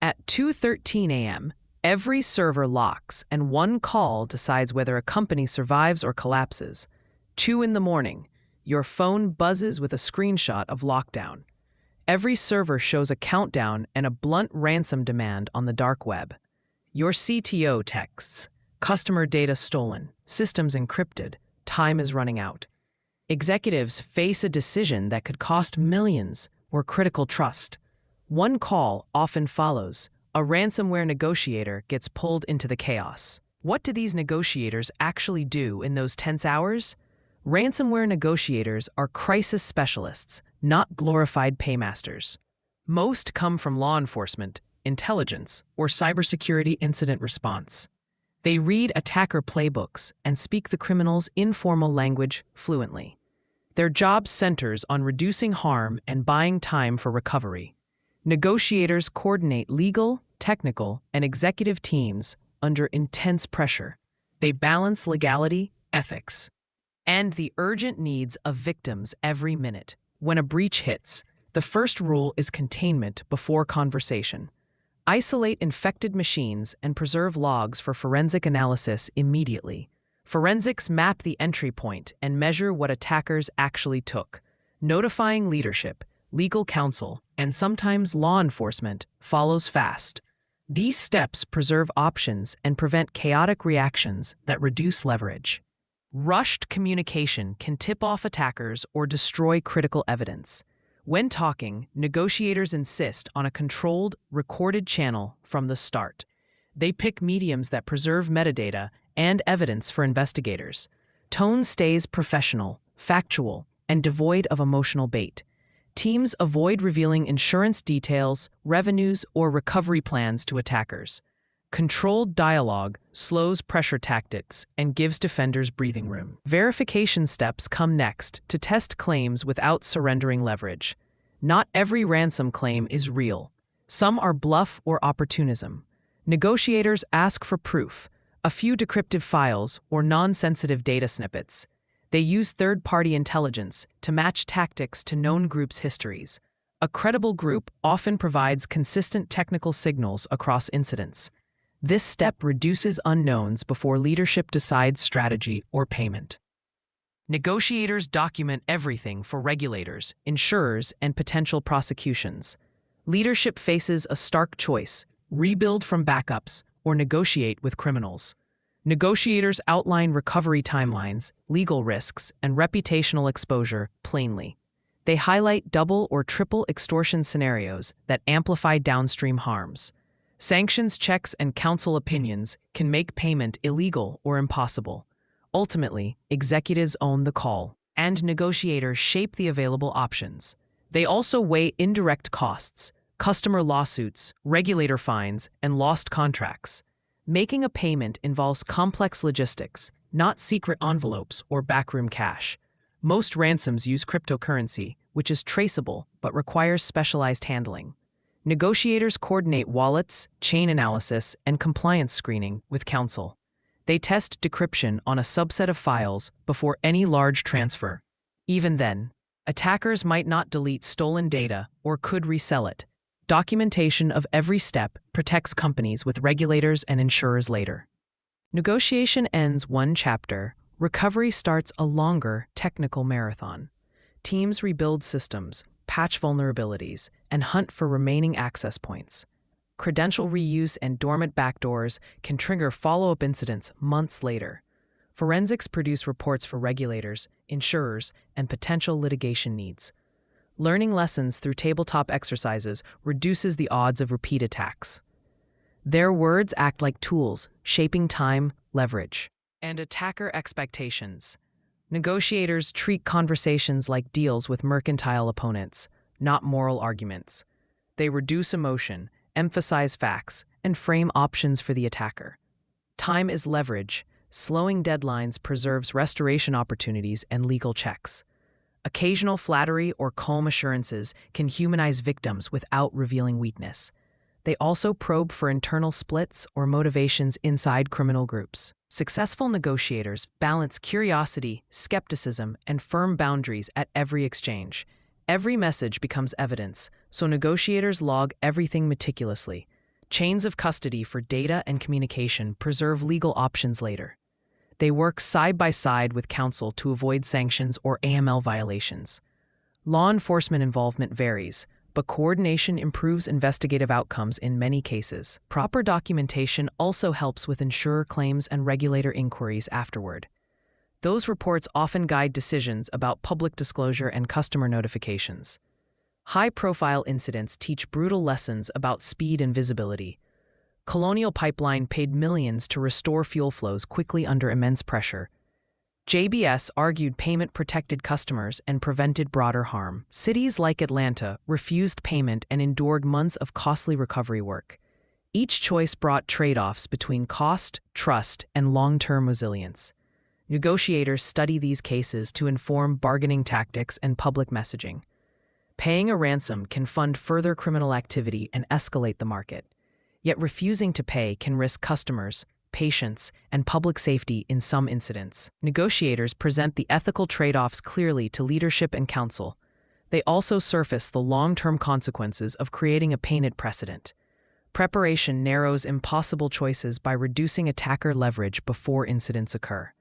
At 2:13 a.m., every server locks and one call decides whether a company survives or collapses. 2 in the morning, your phone buzzes with a screenshot of lockdown. Every server shows a countdown and a blunt ransom demand on the dark web. Your CTO texts, customer data stolen, systems encrypted, time is running out. Executives face a decision that could cost millions or critical trust. One call often follows. A ransomware negotiator gets pulled into the chaos. What do these negotiators actually do in those tense hours? Ransomware negotiators are crisis specialists, not glorified paymasters. Most come from law enforcement, intelligence, or cybersecurity incident response. They read attacker playbooks and speak the criminal's informal language fluently. Their job centers on reducing harm and buying time for recovery. Negotiators coordinate legal, technical, and executive teams under intense pressure. They balance legality, ethics, and the urgent needs of victims every minute. When a breach hits, the first rule is containment before conversation. Isolate infected machines and preserve logs for forensic analysis immediately. Forensics map the entry point and measure what attackers actually took. Notifying leadership, legal counsel, and sometimes law enforcement follows fast. These steps preserve options and prevent chaotic reactions that reduce leverage. Rushed communication can tip off attackers or destroy critical evidence. When talking, negotiators insist on a controlled, recorded channel from the start. They pick mediums that preserve metadata and evidence for investigators. Tone stays professional, factual, and devoid of emotional bait. Teams avoid revealing insurance details, revenues, or recovery plans to attackers. Controlled dialogue slows pressure tactics and gives defenders breathing room. Verification steps come next to test claims without surrendering leverage. Not every ransom claim is real. Some are bluff or opportunism. Negotiators ask for proof, a few decryptive files or non-sensitive data snippets. They use third-party intelligence to match tactics to known groups' histories. A credible group often provides consistent technical signals across incidents. This step reduces unknowns before leadership decides strategy or payment. Negotiators document everything for regulators, insurers, and potential prosecutions. Leadership faces a stark choice: rebuild from backups or negotiate with criminals. Negotiators outline recovery timelines, legal risks, and reputational exposure plainly. They highlight double or triple extortion scenarios that amplify downstream harms. Sanctions checks and counsel opinions can make payment illegal or impossible. Ultimately, executives own the call, and negotiators shape the available options. They also weigh indirect costs, customer lawsuits, regulator fines, and lost contracts. Making a payment involves complex logistics, not secret envelopes or backroom cash. Most ransoms use cryptocurrency, which is traceable but requires specialized handling. Negotiators coordinate wallets, chain analysis, and compliance screening with counsel. They test decryption on a subset of files before any large transfer. Even then, attackers might not delete stolen data or could resell it. Documentation of every step protects companies with regulators and insurers later. Negotiation ends one chapter. Recovery starts a longer, technical marathon. Teams rebuild systems, patch vulnerabilities, and hunt for remaining access points. Credential reuse and dormant backdoors can trigger follow-up incidents months later. Forensics produce reports for regulators, insurers, and potential litigation needs. Learning lessons through tabletop exercises reduces the odds of repeat attacks. Their words act like tools, shaping time, leverage, and attacker expectations. Negotiators treat conversations like deals with mercantile opponents, not moral arguments. They reduce emotion, emphasize facts, and frame options for the attacker. Time is leverage. Slowing deadlines preserves restoration opportunities and legal checks. Occasional flattery or calm assurances can humanize victims without revealing weakness. They also probe for internal splits or motivations inside criminal groups. Successful negotiators balance curiosity, skepticism, and firm boundaries at every exchange. Every message becomes evidence, so negotiators log everything meticulously. Chains of custody for data and communication preserve legal options later. They work side by side with counsel to avoid sanctions or AML violations. Law enforcement involvement varies, but coordination improves investigative outcomes in many cases. Proper documentation also helps with insurer claims and regulator inquiries afterward. Those reports often guide decisions about public disclosure and customer notifications. High-profile incidents teach brutal lessons about speed and visibility. Colonial Pipeline paid millions to restore fuel flows quickly under immense pressure. JBS argued payment protected customers and prevented broader harm. Cities like Atlanta refused payment and endured months of costly recovery work. Each choice brought trade-offs between cost, trust, and long-term resilience. Negotiators study these cases to inform bargaining tactics and public messaging. Paying a ransom can fund further criminal activity and escalate the market. Yet refusing to pay can risk customers, patients, and public safety in some incidents. Negotiators present the ethical trade-offs clearly to leadership and counsel. They also surface the long-term consequences of creating a painted precedent. Preparation narrows impossible choices by reducing attacker leverage before incidents occur.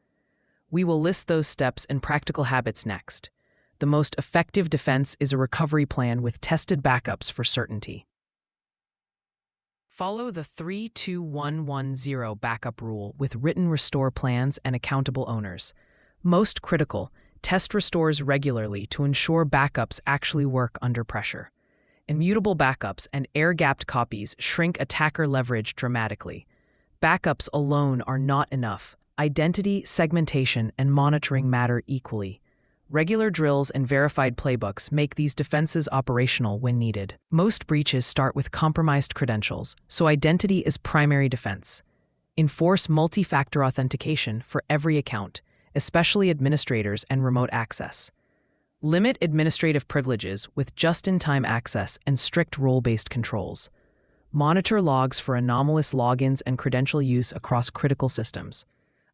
We will list those steps and practical habits next. The most effective defense is a recovery plan with tested backups for certainty. Follow the 3-2-1-1-0 backup rule with written restore plans and accountable owners. Most critical, test restores regularly to ensure backups actually work under pressure. Immutable backups and air-gapped copies shrink attacker leverage dramatically. Backups alone are not enough. Identity, segmentation, and monitoring matter equally. Regular drills and verified playbooks make these defenses operational when needed. Most breaches start with compromised credentials, so identity is primary defense. Enforce multi-factor authentication for every account, especially administrators and remote access. Limit administrative privileges with just-in-time access and strict role-based controls. Monitor logs for anomalous logins and credential use across critical systems.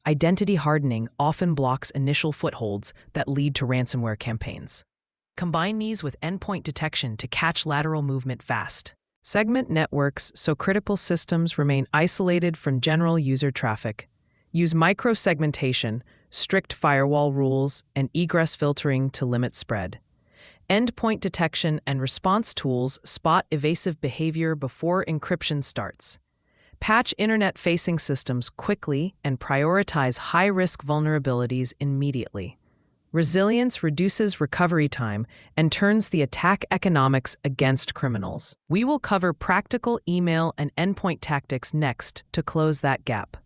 Identity hardening often blocks initial footholds that lead to ransomware campaigns. Combine these with endpoint detection to catch lateral movement fast. Segment networks so critical systems remain isolated from general user traffic. Use micro-segmentation, strict firewall rules, and egress filtering to limit spread. Endpoint detection and response tools spot evasive behavior before encryption starts. Patch internet-facing systems quickly and prioritize high-risk vulnerabilities immediately. Resilience reduces recovery time and turns the attack economics against criminals. We will cover practical email and endpoint tactics next to close that gap.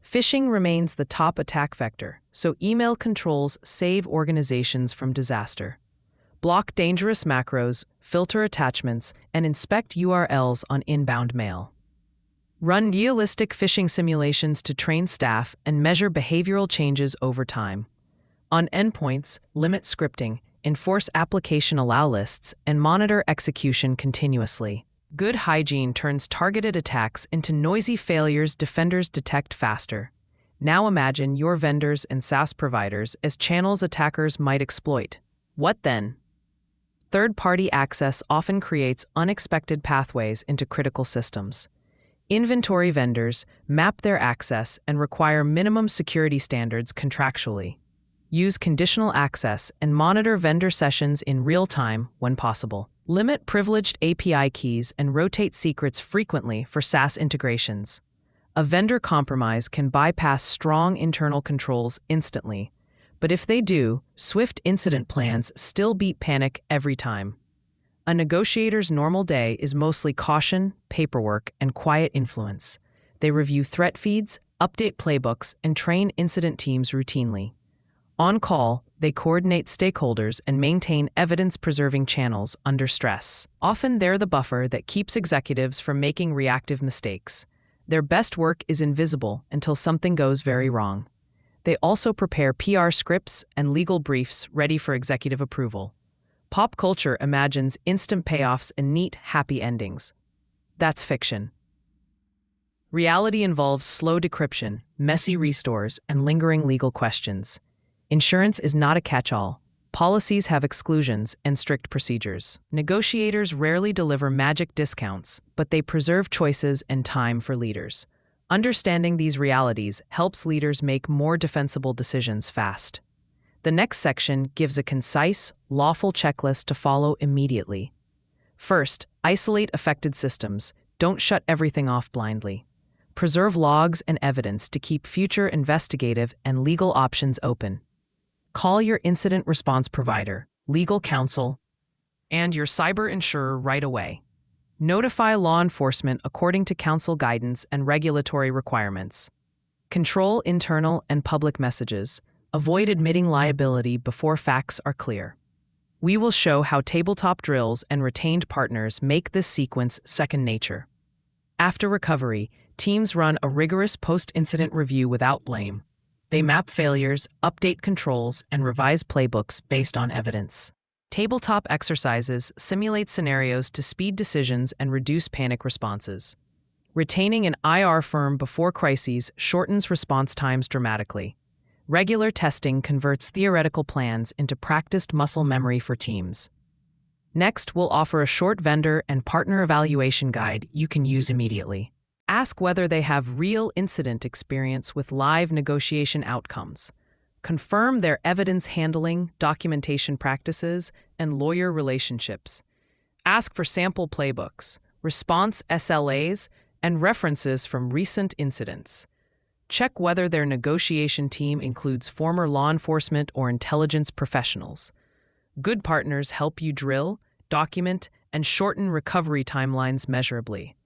Phishing remains the top attack vector, so email controls save organizations from disaster. Block dangerous macros, filter attachments, and inspect URLs on inbound mail. Run realistic phishing simulations to train staff and measure behavioral changes over time. On endpoints, limit scripting, enforce application allow lists, and monitor execution continuously. Good hygiene turns targeted attacks into noisy failures defenders detect faster. Now imagine your vendors and SaaS providers as channels attackers might exploit. What then? Third-party access often creates unexpected pathways into critical systems. Inventory vendors map their access and require minimum security standards contractually. Use conditional access and monitor vendor sessions in real time when possible. Limit privileged API keys and rotate secrets frequently for SaaS integrations. A vendor compromise can bypass strong internal controls instantly, but if they do, swift incident plans still beat panic every time. A negotiator's normal day is mostly caution, paperwork, and quiet influence. They review threat feeds, update playbooks, and train incident teams routinely. On call, they coordinate stakeholders and maintain evidence-preserving channels under stress. Often they're the buffer that keeps executives from making reactive mistakes. Their best work is invisible until something goes very wrong. They also prepare PR scripts and legal briefs ready for executive approval. Pop culture imagines instant payoffs and neat, happy endings. That's fiction. Reality involves slow decryption, messy restores, and lingering legal questions. Insurance is not a catch-all. Policies have exclusions and strict procedures. Negotiators rarely deliver magic discounts, but they preserve choices and time for leaders. Understanding these realities helps leaders make more defensible decisions fast. The next section gives a concise, lawful checklist to follow immediately. First, isolate affected systems. Don't shut everything off blindly. Preserve logs and evidence to keep future investigative and legal options open. Call your incident response provider, legal counsel, and your cyber insurer right away. Notify law enforcement according to counsel guidance and regulatory requirements. Control internal and public messages. Avoid admitting liability before facts are clear. We will show how tabletop drills and retained partners make this sequence second nature. After recovery, teams run a rigorous post-incident review without blame. They map failures, update controls, and revise playbooks based on evidence. Tabletop exercises simulate scenarios to speed decisions and reduce panic responses. Retaining an IR firm before crises shortens response times dramatically. Regular testing converts theoretical plans into practiced muscle memory for teams. Next, we'll offer a short vendor and partner evaluation guide you can use immediately. Ask whether they have real incident experience with live negotiation outcomes. Confirm their evidence handling, documentation practices, and lawyer relationships. Ask for sample playbooks, response SLAs, and references from recent incidents. Check whether their negotiation team includes former law enforcement or intelligence professionals. Good partners help you drill, document, and shorten recovery timelines measurably.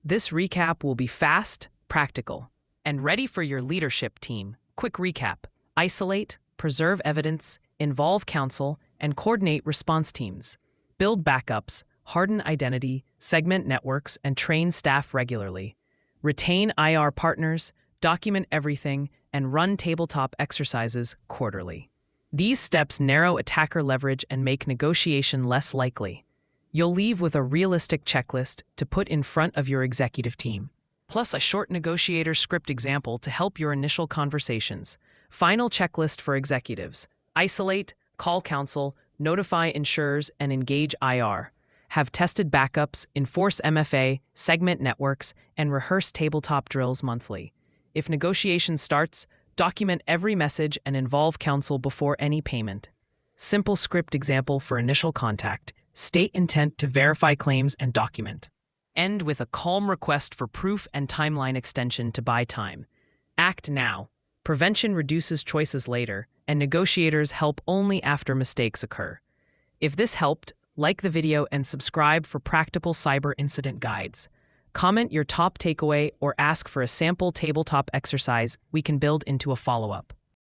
This recap will be fast, practical, and ready for your leadership team. Quick recap: isolate, preserve evidence, involve counsel, and coordinate response teams. Build backups, harden identity, segment networks, and train staff regularly. Retain IR partners, document everything, and run tabletop exercises quarterly. These steps narrow attacker leverage and make negotiation less likely. You'll leave with a realistic checklist to put in front of your executive team, plus a short negotiator script example to help your initial conversations. Final checklist for executives: isolate, call counsel, notify insurers, and engage IR. Have tested backups, enforce MFA, segment networks, and rehearse tabletop drills monthly. If negotiation starts, document every message and involve counsel before any payment. Simple script example for initial contact. State intent to verify claims and document. End with a calm request for proof and timeline extension to buy time. Act now. Prevention reduces choices later, and negotiators help only after mistakes occur. If this helped, like the video and subscribe for practical cyber incident guides. Comment your top takeaway or ask for a sample tabletop exercise we can build into a follow-up.